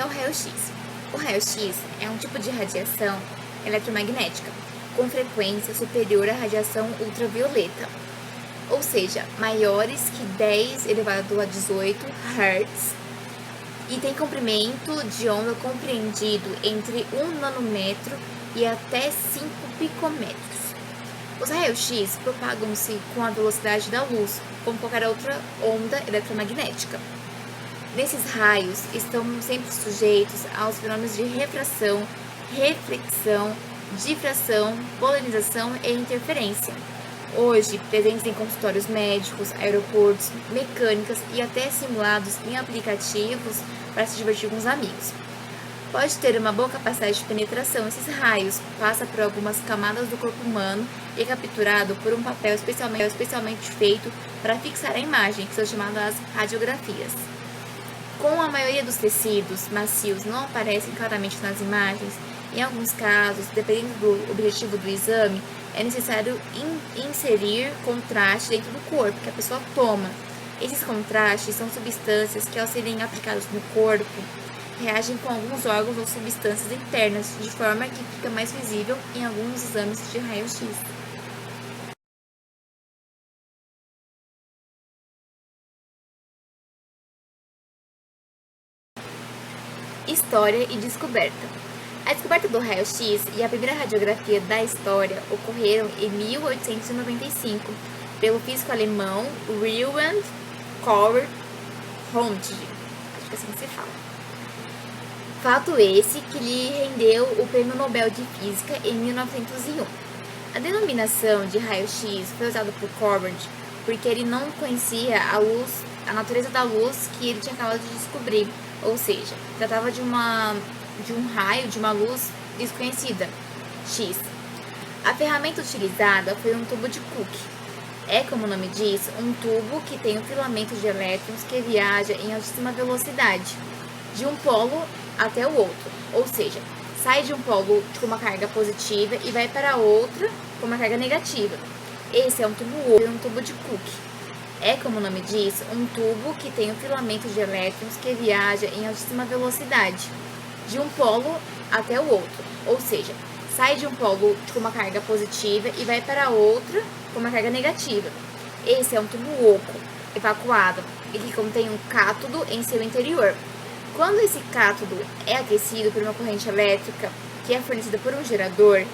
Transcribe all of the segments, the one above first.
é o raio-x? O raio-x é um tipo de radiação eletromagnética com frequência superior à radiação ultravioleta, ou seja, maiores que 10 elevado a 18 Hz, e tem comprimento de onda compreendido entre 1 nanômetro e até 5 picômetros. Os raios-x propagam-se com a velocidade da luz, como qualquer outra onda eletromagnética. Nesses raios estão sempre sujeitos aos fenômenos de refração, reflexão, difração, polarização e interferência. Hoje, presentes em consultórios médicos, aeroportos, mecânicas e até simulados em aplicativos para se divertir com os amigos. Pode ter uma boa capacidade de penetração. Esses raios passa por algumas camadas do corpo humano e é capturado por um papel especialmente feito para fixar a imagem, que são chamadas radiografias. Como a maioria dos tecidos macios não aparecem claramente nas imagens, em alguns casos, dependendo do objetivo do exame, é necessário inserir contraste dentro do corpo que a pessoa toma. Esses contrastes são substâncias que, ao serem aplicados no corpo, reagem com alguns órgãos ou substâncias internas, de forma que fica mais visível em alguns exames de raio-x. História e descoberta. A descoberta do raio-x e a primeira radiografia da história ocorreram em 1895 pelo físico alemão Wilhelm Conrad Röntgen, acho que assim se fala. Fato esse que lhe rendeu o Prêmio Nobel de Física em 1901. A denominação de raio-x foi usada por Conrad porque ele não conhecia a natureza da luz que ele tinha acabado de descobrir, ou seja, tratava de um raio, de uma luz desconhecida, X. A ferramenta utilizada foi um tubo de Cook. É, como o nome diz, um tubo que tem um filamento de elétrons que viaja em altíssima velocidade, de um polo até o outro, ou seja, sai de um polo com uma carga positiva e vai para outra com uma carga negativa. Esse é um tubo de Cook. É, como o nome diz, um tubo que tem um filamento de elétrons que viaja em altíssima velocidade, de um polo até o outro, ou seja, sai de um polo com uma carga positiva e vai para outra com uma carga negativa. Esse é um tubo oco, evacuado, e que contém um cátodo em seu interior. Quando esse cátodo é aquecido por uma corrente elétrica, que é fornecida por um gerador,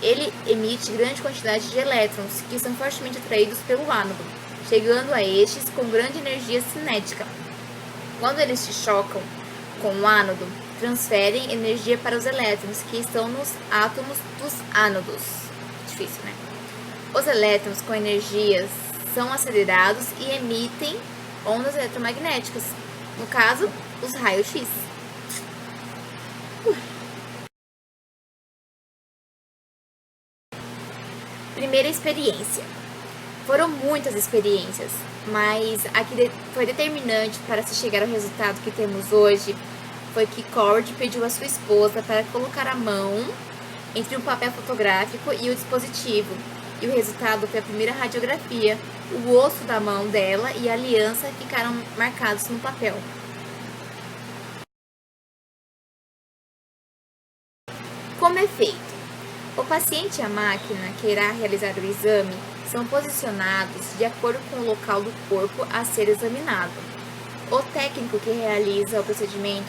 ele emite grande quantidade de elétrons, que são fortemente atraídos pelo ánodo, chegando a estes com grande energia cinética. Quando eles se chocam com o ánodo, transferem energia para os elétrons que estão nos átomos dos ánodos. Difícil, né? Os elétrons com energias são acelerados e emitem ondas eletromagnéticas, no caso, os raios-x. Primeira experiência. Foram muitas experiências, mas a que foi determinante para se chegar ao resultado que temos hoje foi que Conrad pediu à sua esposa para colocar a mão entre um papel fotográfico e o dispositivo. E o resultado foi a primeira radiografia. O osso da mão dela e a aliança ficaram marcados no papel. Como é feito? O paciente e a máquina que irá realizar o exame são posicionados de acordo com o local do corpo a ser examinado. O técnico que realiza o procedimento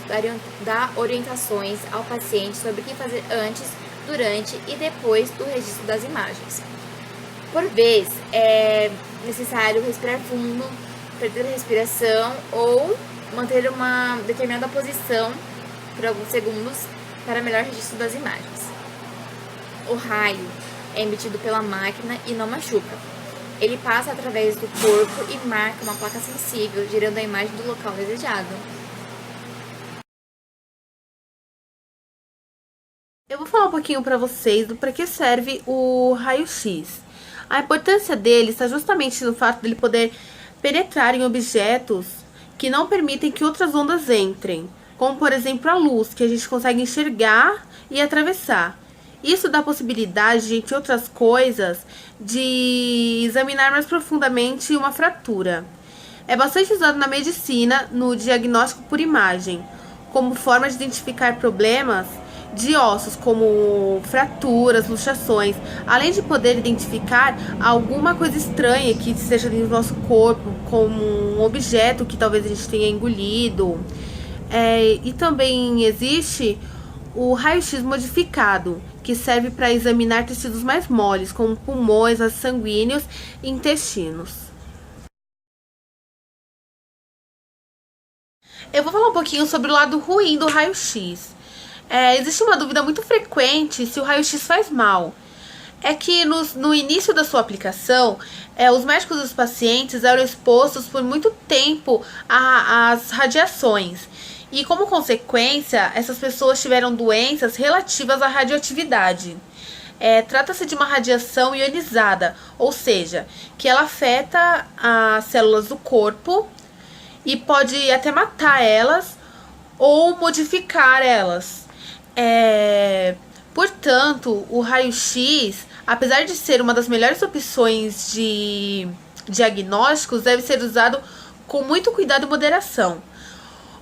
dá orientações ao paciente sobre o que fazer antes, durante e depois do registro das imagens. Por vezes, é necessário respirar fundo, perder a respiração ou manter uma determinada posição por alguns segundos para melhor registro das imagens. O raio é emitido pela máquina e não machuca. Ele passa através do corpo e marca uma placa sensível, gerando a imagem do local desejado. Eu vou falar um pouquinho para vocês do para que serve o raio-x. A importância dele está justamente no fato dele poder penetrar em objetos que não permitem que outras ondas entrem, como por exemplo a luz, que a gente consegue enxergar e atravessar. Isso dá a possibilidade, entre outras coisas, de examinar mais profundamente uma fratura. É bastante usado na medicina, no diagnóstico por imagem, como forma de identificar problemas de ossos, como fraturas, luxações, além de poder identificar alguma coisa estranha que esteja dentro do nosso corpo, como um objeto que talvez a gente tenha engolido. E também existe o raio-x modificado, que serve para examinar tecidos mais moles, como pulmões, vasos sanguíneos e intestinos. Eu vou falar um pouquinho sobre o lado ruim do raio-x. Existe uma dúvida muito frequente se o raio-x faz mal. É que no início da sua aplicação, os médicos dos pacientes eram expostos por muito tempo às radiações. E como consequência, essas pessoas tiveram doenças relativas à radioatividade. Trata-se de uma radiação ionizada, ou seja, que ela afeta as células do corpo e pode até matar elas ou modificar elas. Portanto, o raio-x, apesar de ser uma das melhores opções de diagnósticos, deve ser usado com muito cuidado e moderação.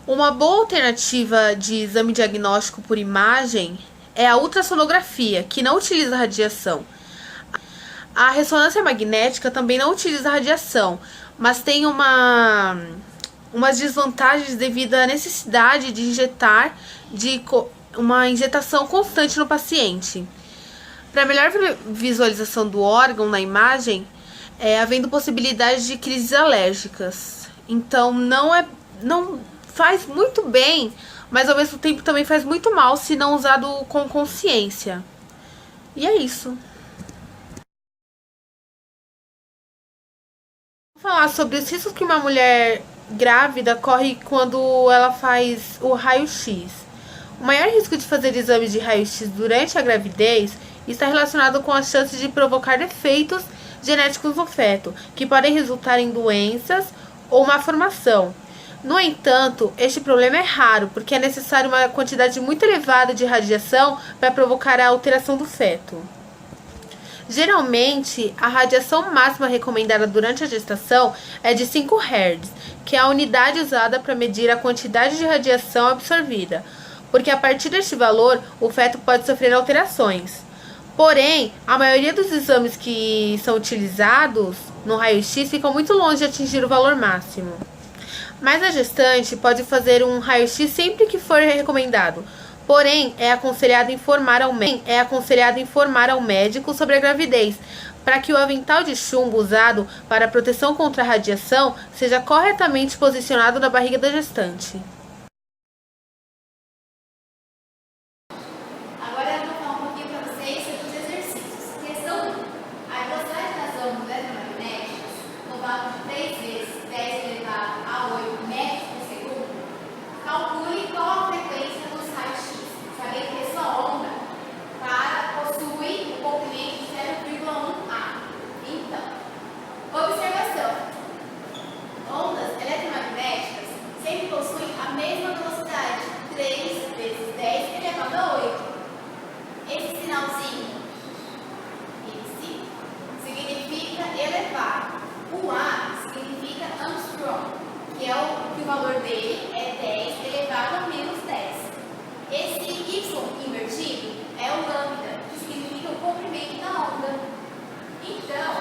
Uma boa alternativa de exame diagnóstico por imagem é a ultrassonografia, que não utiliza radiação. A ressonância magnética também não utiliza radiação, mas tem umas desvantagens devido à necessidade de injetar uma injetação constante no paciente. Para melhor visualização do órgão na imagem, havendo possibilidade de crises alérgicas. Então não faz muito bem, mas ao mesmo tempo também faz muito mal se não usado com consciência. E é isso. Vou falar sobre os riscos que uma mulher grávida corre quando ela faz o raio-x. O maior risco de fazer exames de raio-x durante a gravidez está relacionado com as chances de provocar defeitos genéticos no feto, que podem resultar em doenças ou malformação. No entanto, este problema é raro, porque é necessário uma quantidade muito elevada de radiação para provocar a alteração do feto. Geralmente, a radiação máxima recomendada durante a gestação é de 5 Hz, que é a unidade usada para medir a quantidade de radiação absorvida, porque a partir deste valor, o feto pode sofrer alterações. Porém, a maioria dos exames que são utilizados no raio-x ficam muito longe de atingir o valor máximo. Mas a gestante pode fazer um raio-x sempre que for recomendado. Porém, é aconselhado informar ao médico sobre a gravidez, para que o avental de chumbo usado para proteção contra a radiação seja corretamente posicionado na barriga da gestante. Agora eu vou falar um pouquinho para vocês sobre os exercícios. Questão 1. A velocidade das ondas eletromagnéticas, no valor de 3 vezes 10 elevado a 8 metros por segundo, calcule qual a frequência dos raios-x, sabendo que sua onda possui um comprimento de 0,1 A. Então, observação. Ondas eletromagnéticas sempre possuem a mesma velocidade, 3 vezes 10 elevado a 8. Esse sinalzinho, significa elevado. O A significa Armstrong, que o valor dele é 10 elevado a menos 10. Esse Y invertido é o lambda, que significa o comprimento da onda. Então,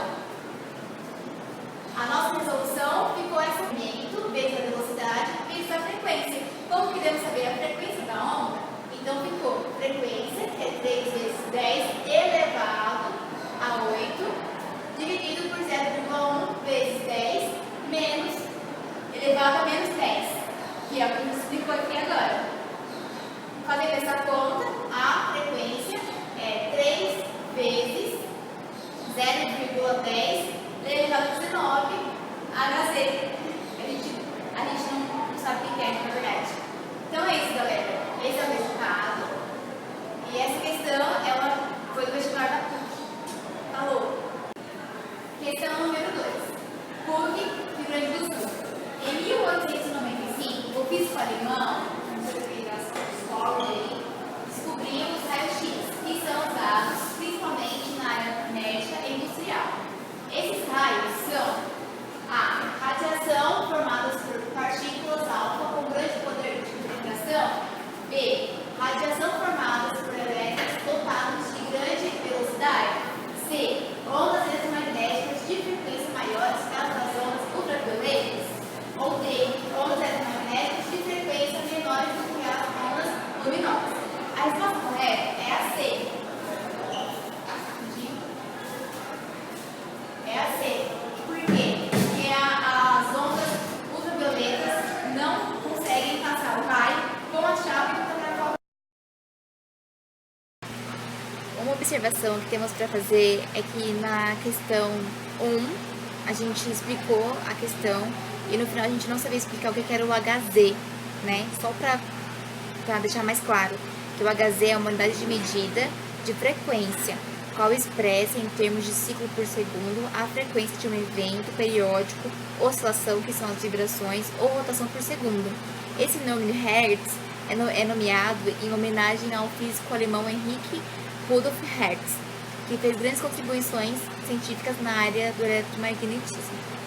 a nossa resolução ficou esse comprimento vezes a velocidade vezes a frequência. Como queremos saber a frequência da onda? Então ficou frequência, que é 3 vezes 10 elevado a 8, dividido por 0,1 vezes 10 menos elevado a menos 10, que é o que nos explicou aqui agora. Fazendo essa conta, a frequência é 3 vezes 0,10 elevado a 19 HZ. A gente não sabe o que é, na verdade. Então é isso, galera. Esse é o resultado. E essa questão, ela foi do vestibular da PUC. Falou. Questão número 2. PUC, Rio Grande do Sul. Em 1895, o físico alemão, não sei o que, escola aí, Uma observação que temos para fazer é que na questão 1, a gente explicou a questão e no final a gente não sabia explicar o que era o Hz, né? Só para deixar mais claro, que o Hz é uma unidade de medida de frequência, qual expressa em termos de ciclo por segundo a frequência de um evento periódico, oscilação, que são as vibrações, ou rotação por segundo. Esse nome de Hertz é nomeado em homenagem ao físico alemão Henrik Rudolf Hertz, que fez grandes contribuições científicas na área do eletromagnetismo.